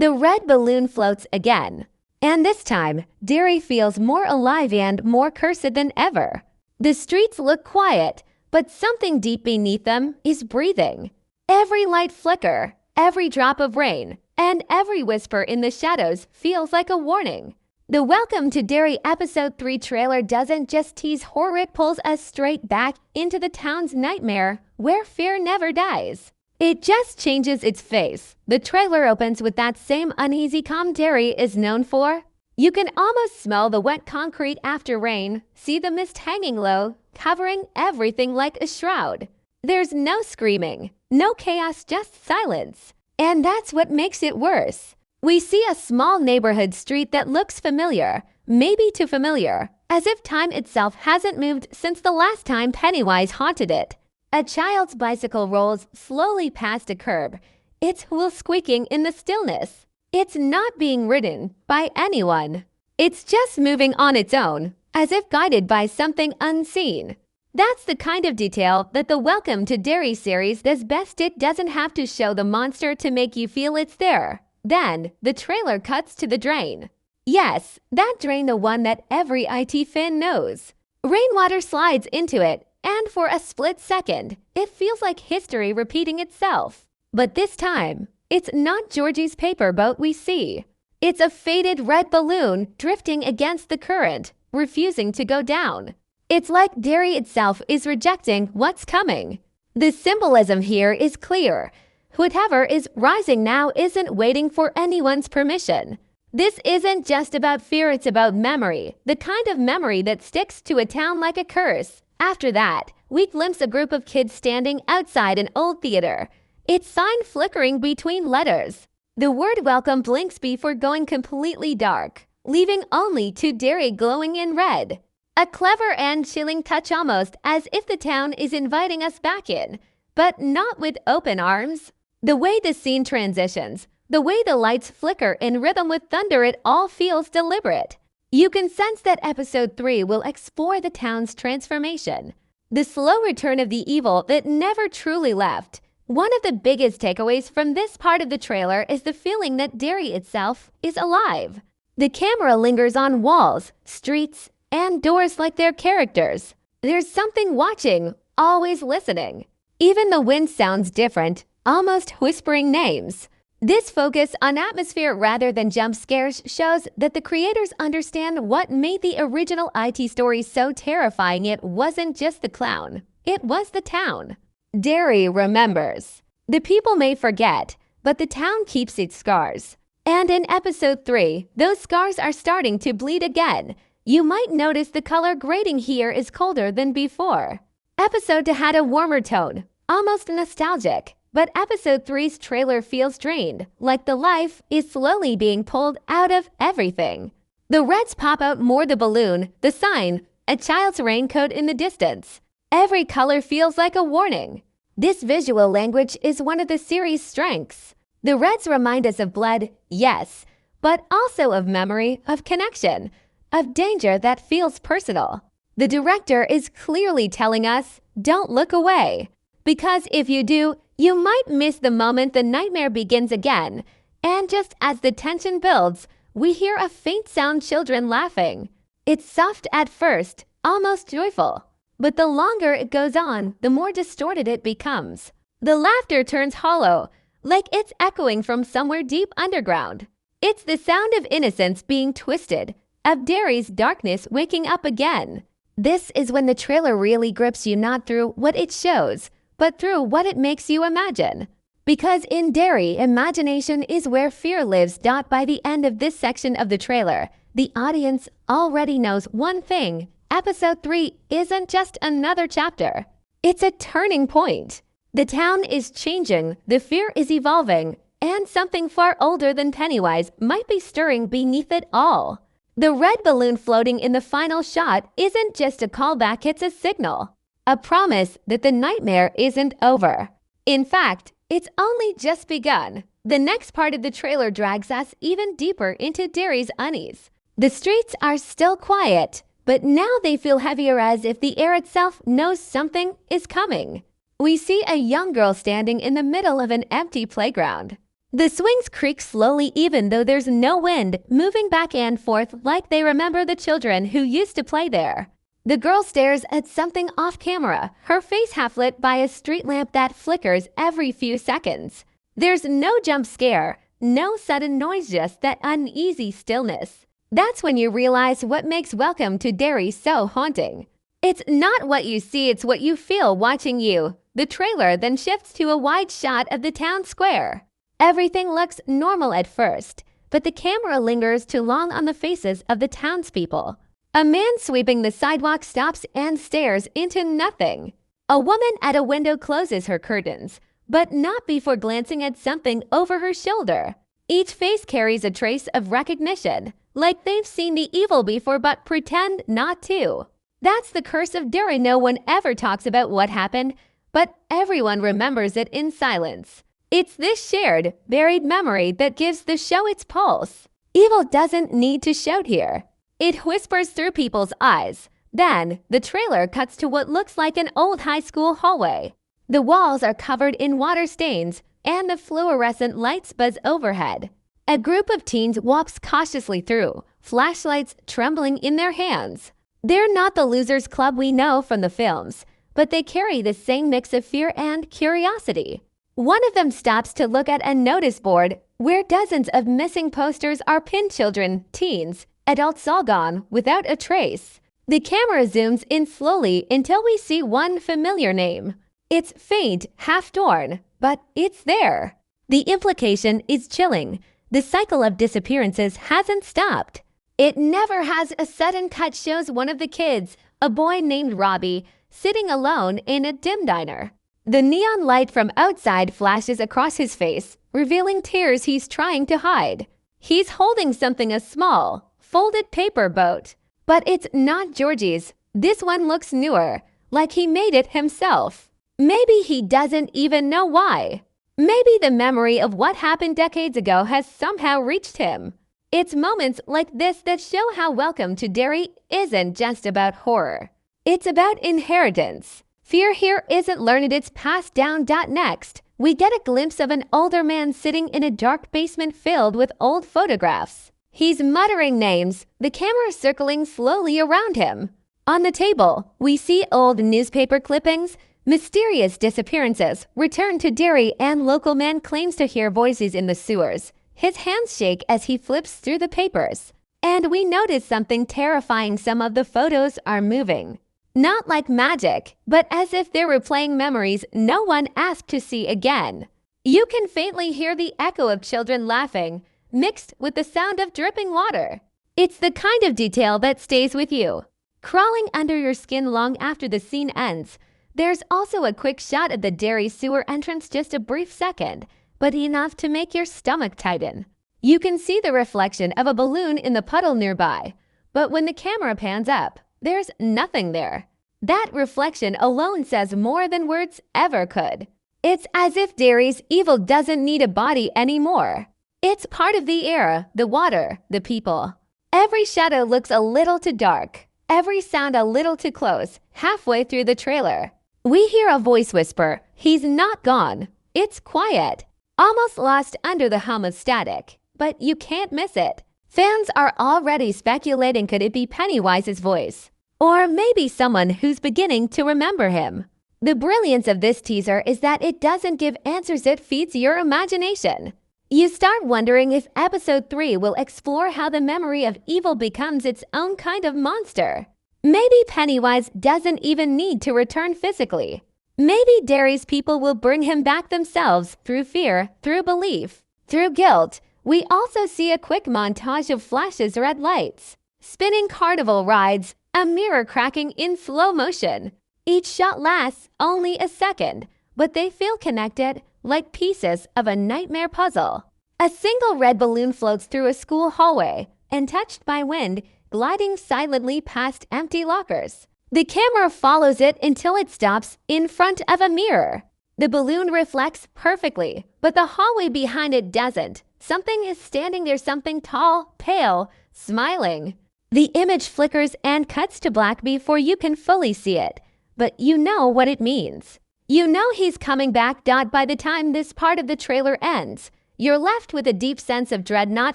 The red balloon floats again. And this time, Derry feels more alive and more cursed than ever. The streets look quiet, but something deep beneath them is breathing. Every light flicker, every drop of rain, and every whisper in the shadows feels like a warning. The Welcome to Derry Episode 3 trailer doesn't just tease horror, it pulls us straight back into the town's nightmare where fear never dies. It just changes its face. The trailer opens with that same uneasy calm Derry is known for. You can almost smell the wet concrete after rain, see the mist hanging low, covering everything like a shroud. There's no screaming, no chaos, just silence. And that's what makes it worse. We see a small neighborhood street that looks familiar, maybe too familiar, as if time itself hasn't moved since the last time Pennywise haunted it. A child's bicycle rolls slowly past a curb, its wheels squeaking in the stillness. It's not being ridden by anyone. It's just moving on its own, as if guided by something unseen. That's the kind of detail that the Welcome to Derry series does best. It doesn't have to show the monster to make you feel it's there. Then, the trailer cuts to the drain. Yes, that drain, the one that every IT fan knows. Rainwater slides into it, and for a split second, it feels like history repeating itself. But this time, it's not Georgie's paper boat we see. It's a faded red balloon drifting against the current, refusing to go down. It's like Derry itself is rejecting what's coming. The symbolism here is clear. Whatever is rising now isn't waiting for anyone's permission. This isn't just about fear, it's about memory, the kind of memory that sticks to a town like a curse. After that, we glimpse a group of kids standing outside an old theater, its sign flickering between letters. The word welcome blinks before going completely dark, leaving only to Derry glowing in red. A clever and chilling touch, almost as if the town is inviting us back in, but not with open arms. The way the scene transitions, the way the lights flicker in rhythm with thunder, it all feels deliberate. You can sense that Episode 3 will explore the town's transformation, the slow return of the evil that never truly left. One of the biggest takeaways from this part of the trailer is the feeling that Derry itself is alive. The camera lingers on walls, streets, and doors like they're characters. There's something watching, always listening. Even the wind sounds different, almost whispering names. This focus on atmosphere rather than jump scares shows that the creators understand what made the original IT story so terrifying. It wasn't just the clown, it was the town. Derry remembers. The people may forget, but the town keeps its scars. And in Episode 3, those scars are starting to bleed again. You might notice the color grading here is colder than before. Episode 2 had a warmer tone, almost nostalgic. But Episode 3's trailer feels drained, like the life is slowly being pulled out of everything. The reds pop out more, the balloon, the sign, a child's raincoat in the distance. Every color feels like a warning. This visual language is one of the series' strengths. The reds remind us of blood, yes, but also of memory, of connection, of danger that feels personal. The director is clearly telling us, don't look away. Because if you do, you might miss the moment the nightmare begins again. And just as the tension builds, we hear a faint sound, children laughing. It's soft at first, almost joyful. But the longer it goes on, the more distorted it becomes. The laughter turns hollow, like it's echoing from somewhere deep underground. It's the sound of innocence being twisted, of Derry's darkness waking up again. This is when the trailer really grips you, not through what it shows, but through what it makes you imagine. Because in Derry, imagination is where fear lives. By the end of this section of the trailer, the audience already knows one thing. Episode 3 isn't just another chapter. It's a turning point. The town is changing, the fear is evolving, and something far older than Pennywise might be stirring beneath it all. The red balloon floating in the final shot isn't just a callback, it's a signal. A promise that the nightmare isn't over. In fact, it's only just begun. The next part of the trailer drags us even deeper into Derry's unease. The streets are still quiet, but now they feel heavier, as if the air itself knows something is coming. We see a young girl standing in the middle of an empty playground. The swings creak slowly even though there's no wind, moving back and forth like they remember the children who used to play there. The girl stares at something off camera, her face half lit by a street lamp that flickers every few seconds. There's no jump scare, no sudden noise, just that uneasy stillness. That's when you realize what makes Welcome to Derry so haunting. It's not what you see, it's what you feel watching you. The trailer then shifts to a wide shot of the town square. Everything looks normal at first, but the camera lingers too long on the faces of the townspeople. A man sweeping the sidewalk stops and stares into nothing. A woman at a window closes her curtains, but not before glancing at something over her shoulder. Each face carries a trace of recognition, like they've seen the evil before but pretend not to. That's the curse of Derry. No one ever talks about what happened, but everyone remembers it in silence. It's this shared, buried memory that gives the show its pulse. Evil doesn't need to shout here. It whispers through people's eyes. Then, the trailer cuts to what looks like an old high school hallway. The walls are covered in water stains, and the fluorescent lights buzz overhead. A group of teens walks cautiously through, flashlights trembling in their hands. They're not the losers club we know from the films, but they carry the same mix of fear and curiosity. One of them stops to look at a notice board where dozens of missing posters are pinned. Children, teens, adults all gone without a trace. The camera zooms in slowly until we see one familiar name. It's faint, half-torn, but it's there. The implication is chilling. The cycle of disappearances hasn't stopped. It never has. A sudden cut shows one of the kids, a boy named Robbie, sitting alone in a dim diner. The neon light from outside flashes across his face, revealing tears he's trying to hide. He's holding something, a small, folded paper boat. But it's not Georgie's. This one looks newer, like he made it himself. Maybe he doesn't even know why. Maybe the memory of what happened decades ago has somehow reached him. It's moments like this that show how Welcome to Derry isn't just about horror. It's about inheritance. Fear here isn't learned, it's passed down. Next, we get a glimpse of an older man sitting in a dark basement filled with old photographs. He's muttering names, the camera circling slowly around him. On the table, we see old newspaper clippings, mysterious disappearances, return to Derry, and local man claims to hear voices in the sewers. His hands shake as he flips through the papers. And we notice something terrifying. Some of the photos are moving. Not like magic, but as if they're replaying memories no one asked to see again. You can faintly hear the echo of children laughing, mixed with the sound of dripping water. It's the kind of detail that stays with you, crawling under your skin long after the scene ends. There's also a quick shot of the Derry sewer entrance, just a brief second, but enough to make your stomach tighten. You can see the reflection of a balloon in the puddle nearby, but when the camera pans up, there's nothing there. That reflection alone says more than words ever could. It's as if Derry's evil doesn't need a body anymore. It's part of the air, the water, the people. Every shadow looks a little too dark, every sound a little too close. Halfway through the trailer, we hear a voice whisper, "He's not gone." It's quiet, almost lost under the hum of static, but you can't miss it. Fans are already speculating, could it be Pennywise's voice? Or maybe someone who's beginning to remember him. The brilliance of this teaser is that it doesn't give answers, it feeds your imagination. You start wondering if episode 3 will explore how the memory of evil becomes its own kind of monster. Maybe Pennywise doesn't even need to return physically. Maybe Derry's people will bring him back themselves through fear, through belief, through guilt. We also see a quick montage of flashes, red lights, spinning carnival rides, a mirror cracking in slow motion. Each shot lasts only a second, but they feel connected, like pieces of a nightmare puzzle. A single red balloon floats through a school hallway, untouched by wind, gliding silently past empty lockers. The camera follows it until it stops in front of a mirror. The balloon reflects perfectly, but the hallway behind it doesn't. Something is standing there, something tall, pale, smiling. The image flickers and cuts to black before you can fully see it, but you know what it means. You know he's coming back. By the time this part of the trailer ends, You're left with a deep sense of dread not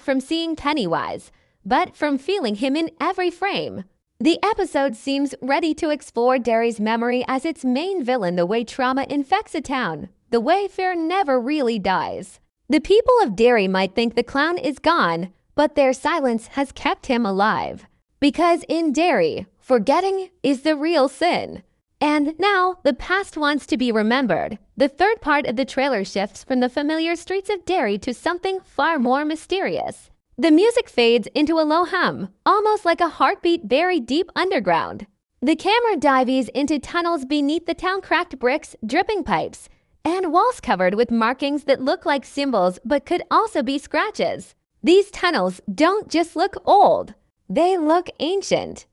from seeing Pennywise, but from feeling him in every frame. The episode seems ready to explore Derry's memory as its main villain, the way trauma infects a town, the way fear never really dies. The people of Derry might think the clown is gone, but their silence has kept him alive. Because in Derry, forgetting is the real sin. And now, the past wants to be remembered. The third part of the trailer shifts from the familiar streets of Derry to something far more mysterious. The music fades into a low hum, almost like a heartbeat buried deep underground. The camera dives into tunnels beneath the town, cracked bricks, dripping pipes, and walls covered with markings that look like symbols but could also be scratches. These tunnels don't just look old, they look ancient.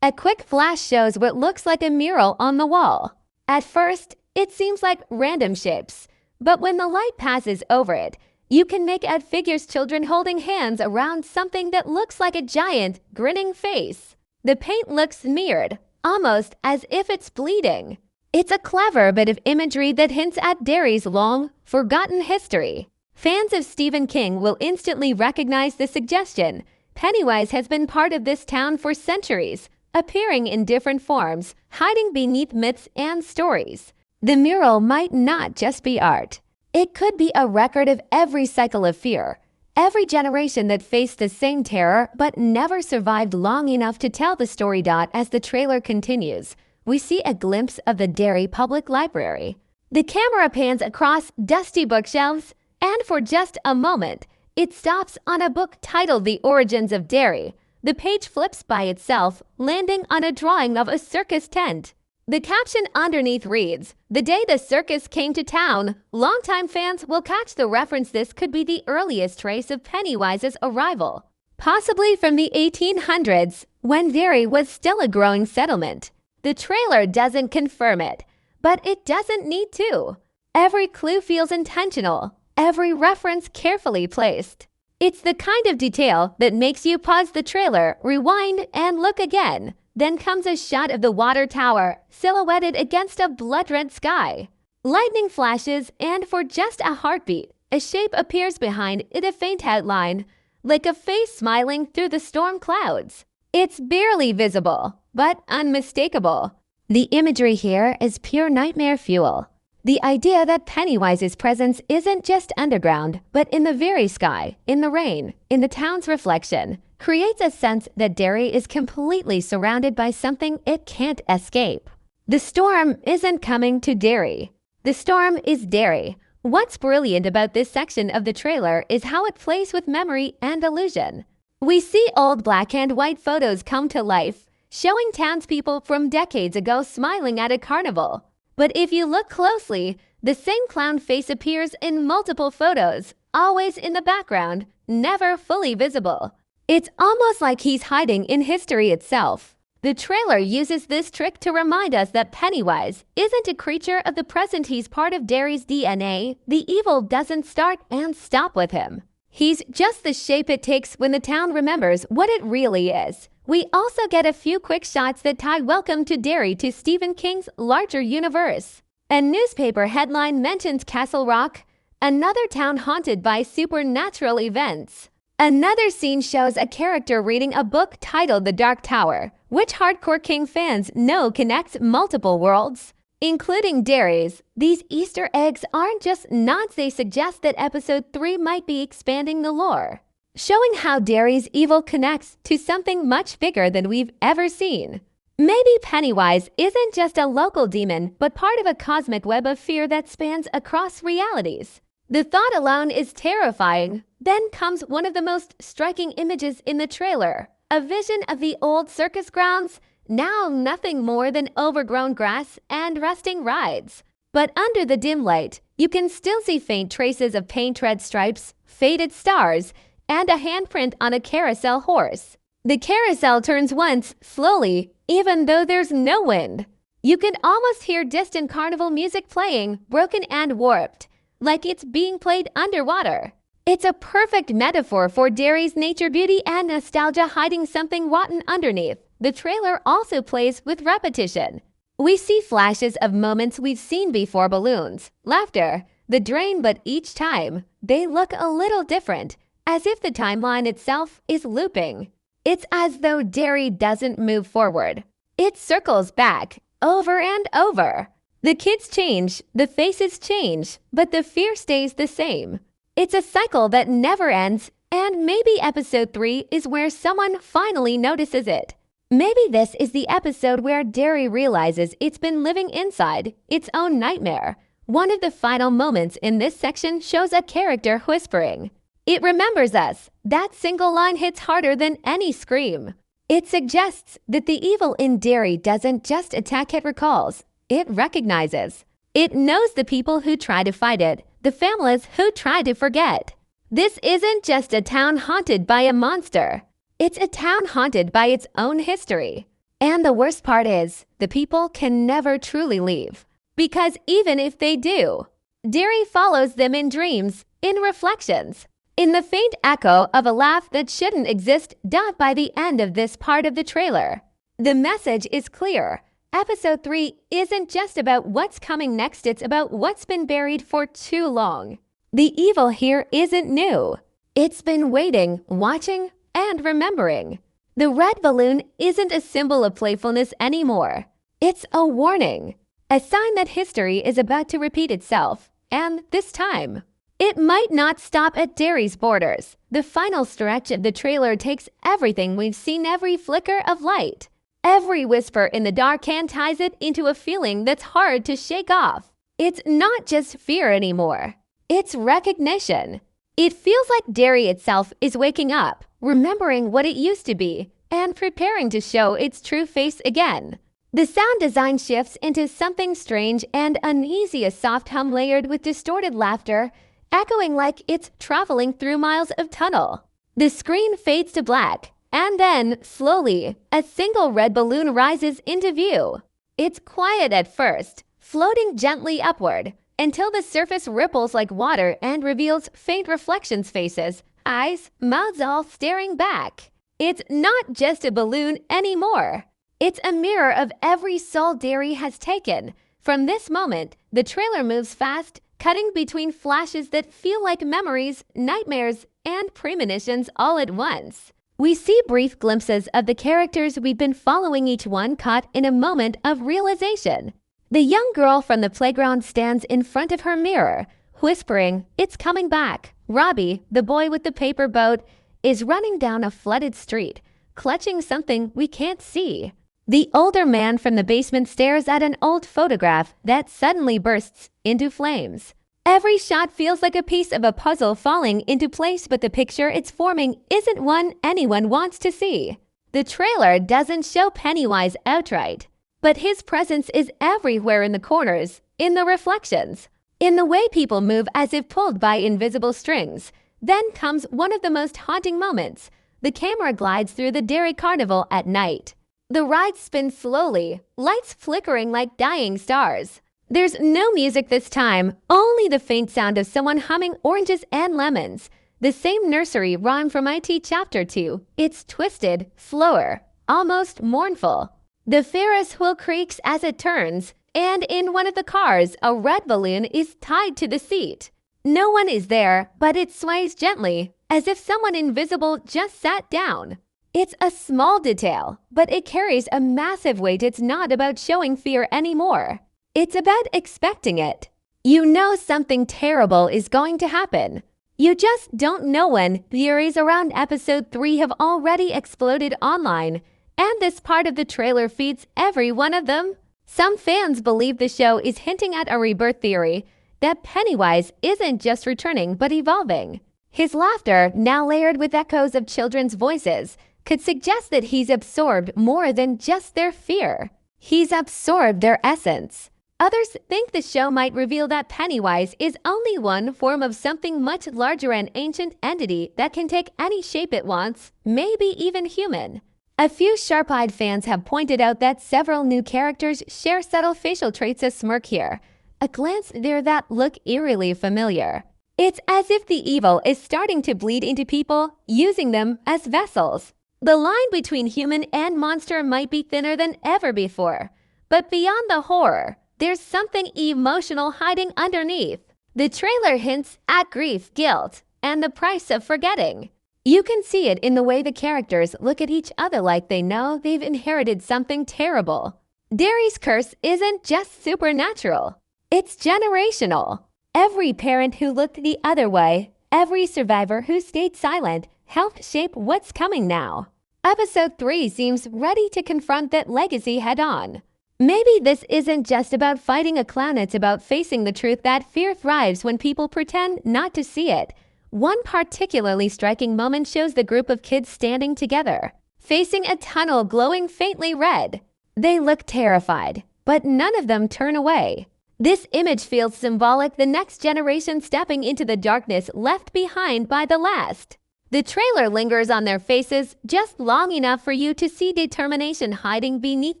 A quick flash shows what looks like a mural on the wall. At first, it seems like random shapes, but when the light passes over it, you can make out figures, children holding hands around something that looks like a giant, grinning face. The paint looks smeared, almost as if it's bleeding. It's a clever bit of imagery that hints at Derry's long, forgotten history. Fans of Stephen King will instantly recognize the suggestion. Pennywise has been part of this town for centuries, appearing in different forms, hiding beneath myths and stories. The mural might not just be art. It could be a record of every cycle of fear, every generation that faced the same terror but never survived long enough to tell the story. As the trailer continues, we see a glimpse of the Derry Public Library. The camera pans across dusty bookshelves, and for just a moment, it stops on a book titled The Origins of Derry. The page flips by itself, landing on a drawing of a circus tent. The caption underneath reads, "The day the circus came to town." Longtime fans will catch the reference. This could be the earliest trace of Pennywise's arrival, possibly from the 1800s, when Derry was still a growing settlement. The trailer doesn't confirm it, but it doesn't need to. Every clue feels intentional, every reference carefully placed. It's the kind of detail that makes you pause the trailer, rewind, and look again. Then comes a shot of the water tower, silhouetted against a blood-red sky. Lightning flashes, and for just a heartbeat, a shape appears behind it, a faint outline, like a face smiling through the storm clouds. It's barely visible, but unmistakable. The imagery here is pure nightmare fuel. The idea that Pennywise's presence isn't just underground, but in the very sky, in the rain, in the town's reflection, creates a sense that Derry is completely surrounded by something it can't escape. The storm isn't coming to Derry. The storm is Derry. What's brilliant about this section of the trailer is how it plays with memory and illusion. We see old black and white photos come to life, showing townspeople from decades ago smiling at a carnival. But if you look closely, the same clown face appears in multiple photos, always in the background, never fully visible. It's almost like he's hiding in history itself. The trailer uses this trick to remind us that Pennywise isn't a creature of the present. He's part of Derry's DNA. The evil doesn't start and stop with him. He's just the shape it takes when the town remembers what it really is. We also get a few quick shots that tie Welcome to Derry to Stephen King's larger universe. A newspaper headline mentions Castle Rock, another town haunted by supernatural events. Another scene shows a character reading a book titled The Dark Tower, which hardcore King fans know connects multiple worlds, including Derry's. These Easter eggs aren't just nods, they suggest that episode 3 might be expanding the lore, showing how Derry's evil connects to something much bigger than we've ever seen. Maybe Pennywise isn't just a local demon, but part of a cosmic web of fear that spans across realities. The thought alone is terrifying. Then comes one of the most striking images in the trailer, a vision of the old circus grounds, now nothing more than overgrown grass and rusting rides. But under the dim light, you can still see faint traces of paint-red stripes, faded stars, and a handprint on a carousel horse. The carousel turns once, slowly, even though there's no wind. You can almost hear distant carnival music playing, broken and warped, like it's being played underwater. It's a perfect metaphor for Derry's nature, beauty, and nostalgia hiding something rotten underneath. The trailer also plays with repetition. We see flashes of moments we've seen before: balloons, laughter, the drain, but each time, they look a little different, as if the timeline itself is looping. It's as though Derry doesn't move forward. It circles back, over and over. The kids change, the faces change, but the fear stays the same. It's a cycle that never ends, and maybe episode 3 is where someone finally notices it. Maybe this is the episode where Derry realizes it's been living inside its own nightmare. One of the final moments in this section shows a character whispering. It remembers us. That single line hits harder than any scream. It suggests that the evil in Derry doesn't just attack, it recalls. It recognizes. It knows the people who try to fight it, the families who try to forget. This isn't just a town haunted by a monster. It's a town haunted by its own history. And the worst part is, the people can never truly leave. Because even if they do, Derry follows them in dreams, in reflections, in the faint echo of a laugh that shouldn't exist. By the end of this part of the trailer, the message is clear. Episode 3 isn't just about what's coming next, it's about what's been buried for too long. The evil here isn't new. It's been waiting, watching, and remembering. The red balloon isn't a symbol of playfulness anymore. It's a warning, a sign that history is about to repeat itself, and this time, it might not stop at Derry's borders. The final stretch of the trailer takes everything we've seen, every flicker of light, every whisper in the dark, and ties it into a feeling that's hard to shake off. It's not just fear anymore. It's recognition. It feels like Derry itself is waking up, remembering what it used to be, and preparing to show its true face again. The sound design shifts into something strange and uneasy, a soft hum layered with distorted laughter, echoing like it's traveling through miles of tunnel. The screen fades to black, and then, slowly, a single red balloon rises into view. It's quiet at first, floating gently upward, until the surface ripples like water and reveals faint reflections, faces, eyes, mouths, all staring back. It's not just a balloon anymore. It's a mirror of every soul Derry has taken. From this moment, the trailer moves fast, cutting between flashes that feel like memories, nightmares, and premonitions all at once. We see brief glimpses of the characters we've been following, each one caught in a moment of realization. The young girl from the playground stands in front of her mirror, whispering, "It's coming back." Robbie, the boy with the paper boat, is running down a flooded street, clutching something we can't see. The older man from the basement stares at an old photograph that suddenly bursts into flames. Every shot feels like a piece of a puzzle falling into place, but the picture it's forming isn't one anyone wants to see. The trailer doesn't show Pennywise outright, but his presence is everywhere, in the corners, in the reflections, in the way people move as if pulled by invisible strings. Then comes one of the most haunting moments. The camera glides through the Derry Carnival at night. The ride spins slowly, lights flickering like dying stars. There's no music this time, only the faint sound of someone humming Oranges and Lemons, the same nursery rhyme from IT Chapter 2. It's twisted, slower, almost mournful. The Ferris wheel creaks as it turns, and in one of the cars, a red balloon is tied to the seat. No one is there, but it sways gently, as if someone invisible just sat down. It's a small detail, but it carries a massive weight. It's not about showing fear anymore. It's about expecting it. You know something terrible is going to happen. You just don't know when. Theories around episode 3 have already exploded online, and this part of the trailer feeds every one of them. Some fans believe the show is hinting at a rebirth theory, that Pennywise isn't just returning but evolving. His laughter, now layered with echoes of children's voices, could suggest that he's absorbed more than just their fear. He's absorbed their essence. Others think the show might reveal that Pennywise is only one form of something much larger, an ancient entity that can take any shape it wants, maybe even human. A few sharp-eyed fans have pointed out that several new characters share subtle facial traits, a smirk here, a glance there that look eerily familiar. It's as if the evil is starting to bleed into people, using them as vessels. The line between human and monster might be thinner than ever before, but beyond the horror, there's something emotional hiding underneath. The trailer hints at grief, guilt, and the price of forgetting. You can see it in the way the characters look at each other like they know they've inherited something terrible. Derry's curse isn't just supernatural. It's generational. Every parent who looked the other way, every survivor who stayed silent, helped shape what's coming now. Episode 3 seems ready to confront that legacy head-on. Maybe this isn't just about fighting a clown, it's about facing the truth that fear thrives when people pretend not to see it. One particularly striking moment shows the group of kids standing together, facing a tunnel glowing faintly red. They look terrified, but none of them turn away. This image feels symbolic, the next generation stepping into the darkness left behind by the last. The trailer lingers on their faces just long enough for you to see determination hiding beneath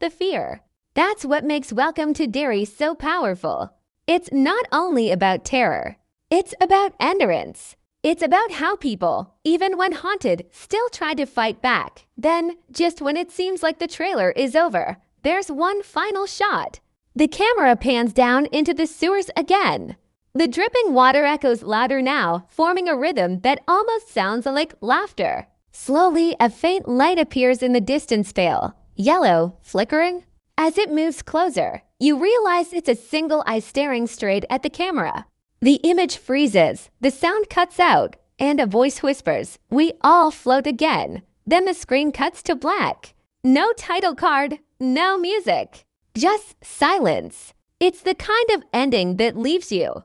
the fear. That's what makes Welcome to Derry so powerful. It's not only about terror, it's about endurance. It's about how people, even when haunted, still try to fight back. Then, just when it seems like the trailer is over, there's one final shot. The camera pans down into the sewers again. The dripping water echoes louder now, forming a rhythm that almost sounds like laughter. Slowly, a faint light appears in the distance, pale, yellow, flickering. As it moves closer, you realize it's a single eye staring straight at the camera. The image freezes, the sound cuts out, and a voice whispers, "We all float again." Then the screen cuts to black. No title card, no music, just silence. It's the kind of ending that leaves you